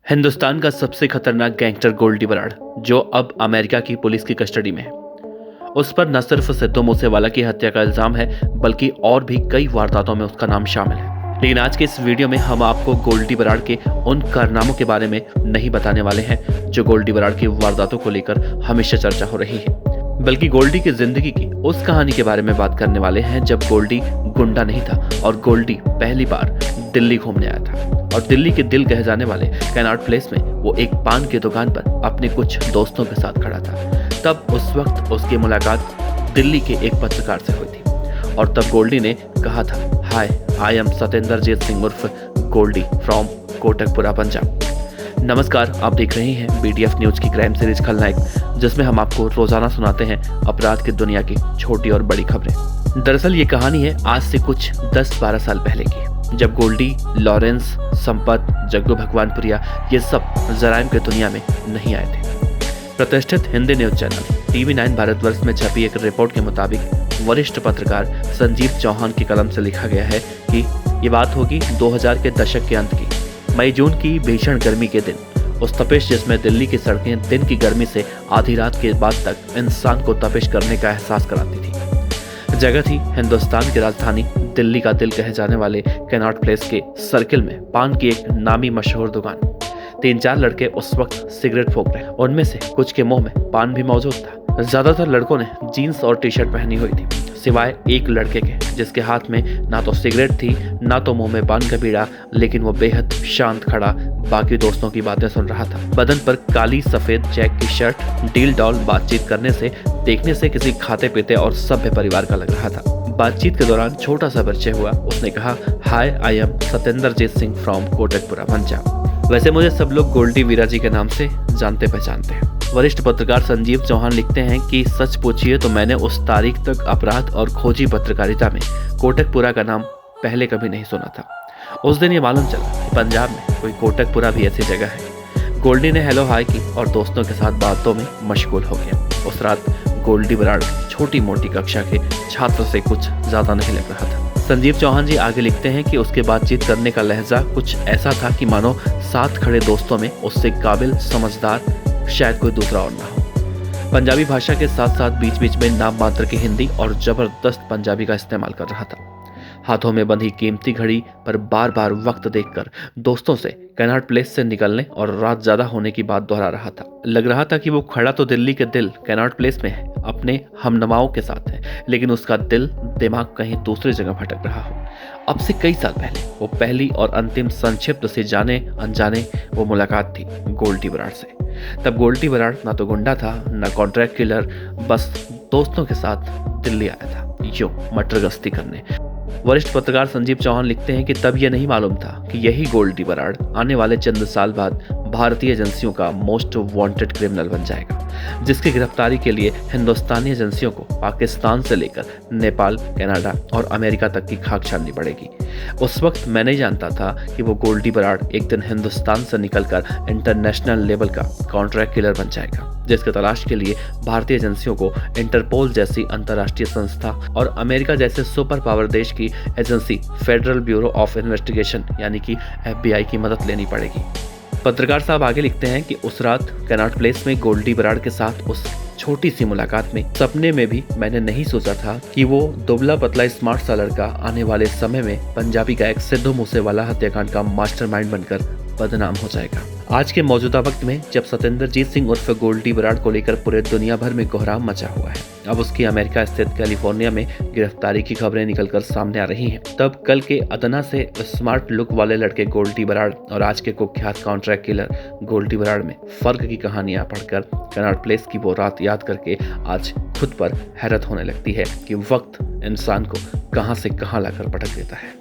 हिंदुस्तान का सबसे खतरनाक गैंगस्टर गोल्डी बराड़, जो अब अमेरिका की पुलिस की कस्टडी में है। उस पर न सिर्फ सिद्धू मूसेवाला की हत्या का इल्जाम है, बल्कि और भी कई वारदातों में उसका नाम शामिल है। लेकिन आज के इस वीडियो में हम आपको गोल्डी बराड़ के उन कारनामों के बारे में नहीं बताने वाले हैं जो गोल्डी बराड़ की वारदातों को लेकर हमेशा चर्चा हो रही है, बल्कि गोल्डी की जिंदगी की उस कहानी के बारे में बात करने वाले हैं जब गोल्डी गुंडा नहीं था और गोल्डी पहली बार दिल्ली घूमने आया था। और दिल्ली के दिल कहे जाने वाले कैनाट प्लेस में वो एक पान की दुकान पर अपने कुछ दोस्तों के साथ खड़ा था। तब उस वक्त उसकी मुलाकात दिल्ली के एक पत्रकार से हुई थी और तब गोल्डी ने कहा था, हाय, आई एम सतेंद्रजीत सिंह उर्फ गोल्डी फ्रॉम कोटकपुरा पंजाब। नमस्कार, आप देख रहे हैं BDF न्यूज की क्राइम सीरीज खलनायक, जिसमें हम आपको रोजाना सुनाते हैं अपराध की दुनिया की छोटी और बड़ी खबरें। दरअसल ये कहानी है आज से कुछ 10-12 साल पहले की, जब गोल्डी, लॉरेंस, संपत, जग्गू भगवानपुरिया ये सब जराइम की दुनिया में नहीं आए थे। प्रतिष्ठित Hindi news channel TV9 Bharatvarsh में छपी एक रिपोर्ट के मुताबिक वरिष्ठ पत्रकार संजीव चौहान की कलम से लिखा गया है कि ये बात होगी 2000 के दशक के अंत की। मई जून की भीषण गर्मी के दिन, उस तपिश जिसमें दिल्ली की सड़कें दिन की गर्मी से आधी रात के बाद तक इंसान को तपिश करने का एहसास कराती थी। जगह थी हिंदुस्तान की राजधानी दिल्ली का दिल कहे जाने वाले कैनाट प्लेस के सर्किल में पान की एक नामी मशहूर दुकान। 3-4 लड़के उस वक्त सिगरेट फूंक रहे, उनमें से कुछ के मुंह में पान भी मौजूद था। ज्यादातर लड़कों ने जीन्स और टी-शर्ट पहनी हुई थी, सिवाय एक लड़के के जिसके हाथ में ना तो सिगरेट थी ना तो मुंह में पान का बीड़ा, लेकिन वो बेहद शांत खड़ा बाकी दोस्तों की बातें सुन रहा था। बदन पर काली सफेद चेक की शर्ट, डील डॉल बातचीत करने से, देखने से किसी खाते पीते और सभ्य परिवार का लग रहा था। बातचीत के दौरान छोटा सा परिचय हुआ। उसने कहा, hi, I am Satendrajit Singh from Kotkapura Punjab. वैसे मुझे सब लोग गोल्डी वीरा जी के नाम से जानते पहचानते हैं। वरिष्ठ पत्रकार संजीव चौहान लिखते हैं कि सच पूछिए तो मैंने उस तारीख तक अपराध और खोजी पत्रकारिता में कोटकपुरा का नाम पहले कभी नहीं सुना था। उस दिन ये मालूम चला कि पंजाब में कोई कोटकपुरा भी ऐसी जगह है। गोल्डी ने हेलो हाय की और दोस्तों के साथ बातों में मशगूल हो गया। उस रात गोल्डी बराड़ छोटी मोटी कक्षा के छात्र से कुछ ज्यादा नहीं लग रहा था। संजीव चौहान जी आगे लिखते हैं कि उसके बातचीत करने का लहजा कुछ ऐसा था कि मानो साथ खड़े दोस्तों में उससे काबिल, समझदार शायद कोई दूसरा और ना हो। पंजाबी भाषा के साथ साथ बीच बीच में नाम मात्र की हिंदी और जबरदस्त पंजाबी का इस्तेमाल कर रहा था। हाथों में बंधी कीमती घड़ी पर बार बार वक्त देखकर दोस्तों से कैनाट प्लेस से निकलने और रात ज्यादा होने की बात दोहरा रहा था। लग रहा था कि वो खड़ा तो दिल्ली के दिल कैनाट प्लेस में है, अपने हमनमाओं के साथ है, लेकिन उसका दिल दिमाग कहीं दूसरी जगह भटक रहा हो। अब से कई साल पहले वो पहली और अंतिम संक्षिप्त से जाने अनजाने वो मुलाकात थी गोल्डी बराड़ से। तब गोल्डी बराड़ ना तो गुंडा था ना कॉन्ट्रैक्ट किलर, बस दोस्तों के साथ दिल्ली आया था यूं मटर गश्ती करने। वरिष्ठ पत्रकार संजीव चौहान लिखते हैं कि तब यह नहीं मालूम था कि यही गोल्डी बराड़ आने वाले चंद साल बाद भारतीय एजेंसियों का मोस्ट वांटेड क्रिमिनल बन जाएगा, जिसकी गिरफ्तारी के लिए हिंदुस्तानी एजेंसियों को पाकिस्तान से लेकर नेपाल, कनाडा और अमेरिका तक की खाक छाननी पड़ेगी। उस वक्त मैं नहीं जानता था कि वो गोल्डी बराड़ एक दिन हिंदुस्तान से निकलकर इंटरनेशनल लेवल का कॉन्ट्रैक्ट किलर बन जाएगा, जिसकी तलाश के लिए भारतीय एजेंसियों को इंटरपोल जैसी अंतर्राष्ट्रीय संस्था और अमेरिका जैसे सुपर पावर देश की agency federal bureau of investigation यानी कि FBI की मदद लेनी पड़ेगी। पत्रकार साहब आगे लिखते हैं कि उस रात कैनाट प्लेस में गोल्डी बराड़ के साथ उस छोटी सी मुलाकात में सपने में भी मैंने नहीं सोचा था कि वो दुबला पतला स्मार्ट सा लड़का आने वाले समय में पंजाबी का एक सिद्धू मूसेवाला हत्याकांड का मास्टरमाइंड बनकर बदनाम हो जाएगा। आज के मौजूदा वक्त में जब सतेंद्रजीत सिंह उर्फ गोल्डी बराड़ को लेकर पूरे दुनिया भर में कोहराम मचा हुआ है, अब उसकी अमेरिका स्थित कैलिफोर्निया में गिरफ्तारी की खबरें निकलकर सामने आ रही हैं, तब कल के अदना से स्मार्ट लुक वाले लड़के गोल्डी बराड़ और आज के कुख्यात कॉन्ट्रैक्ट किलर गोल्डी बराड़ में फर्क की कहानियां पढ़कर कैनाट प्लेस की वो रात याद करके आज खुद पर हैरत होने लगती है कि वक्त इंसान को कहां से कहां लाकर पटक देता है।